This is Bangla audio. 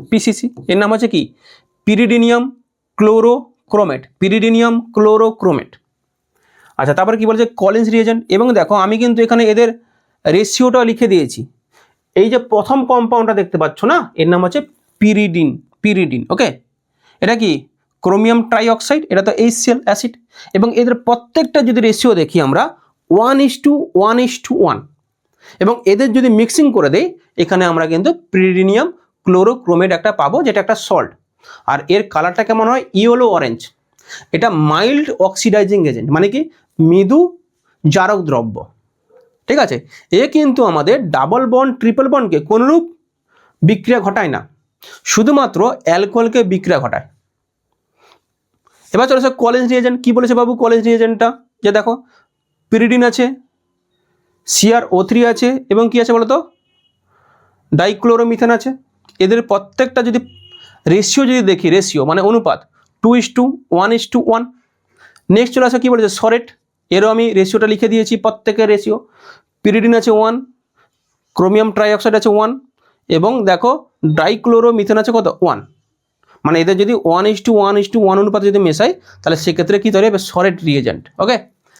পিসিসি, এর নাম হচ্ছে কি পিরিডিনিয়াম ক্লোরোক্রোমেট, পিরিডিনিয়াম ক্লোরোক্রোমেট। আচ্ছা, তারপরে কি বলছে কলিন্স রিয়েজেন্ট। এবং দেখো আমি কিন্তু এখানে এদের রেশিওটা লিখে দিয়েছি। এই যে প্রথম কম্পাউন্ডটা দেখতে পাচ্ছ না, এর নাম হচ্ছে পিরিডিন, পিরিডিন। ওকে, এটা কি ক্রোমিয়াম ট্রাইঅক্সাইড, এটা তো HCl অ্যাসিড। এবং এদের প্রত্যেকটা যদি রেশিও দেখি আমরা 1:1:1, এবং এদের যদি মিক্সিং করে দেই এখানে আমরা কিন্তু পিরিডিনিয়াম ক্লোরোক্রোমেট একটা পাবো, যেটা একটা সল্ট। আর এর কালারটা কেমন হয়, ইয়েলো অরেঞ্জ। এটা মাইল্ড অক্সিডাইজিং এজেন্ট, মানে কি মৃদু জারক দ্রব্য। ঠিক আছে, এ কিন্তু আমাদের ডাবল বন্ড ট্রিপল বন্ডকে কোনরূপ বিক্রিয়া ঘটায় না, শুধুমাত্র অ্যালকোহলকে বিক্রিয়া ঘটায়। এবার চলে আসে কলিন্স রিয়েজেন্ট। কি বলেছে বাবু কলিন্স রিয়েজেন্টটা, যে দেখো পিরিডিন আছে, CrO3 আছে, এবং কি আছে বলতো ডাইক্লোরোমিথেন আছে। এদের প্রত্যেকটা যদি রেশিও যদি দেখি, রেশিও মানে অনুপাত 2:1:1। নেক্সট চলে আসে কি বলেছে সরেট, এরও আমি রেশিওটা লিখে দিয়েছি, প্রত্যেকের রেশিও। পিরিডিন আছে 1, ক্রোমিয়াম ট্রাইঅক্সাইড আছে 1, এবং দেখো ডাইক্লোরোমিথেন আছে কত 1। মানে এদের যদি 1:1:1 অনুপাতে যদি মেশাই তাহলে সেক্ষেত্রে কি তৈরি হবে সরেট রিয়েজেন্ট। ওকে।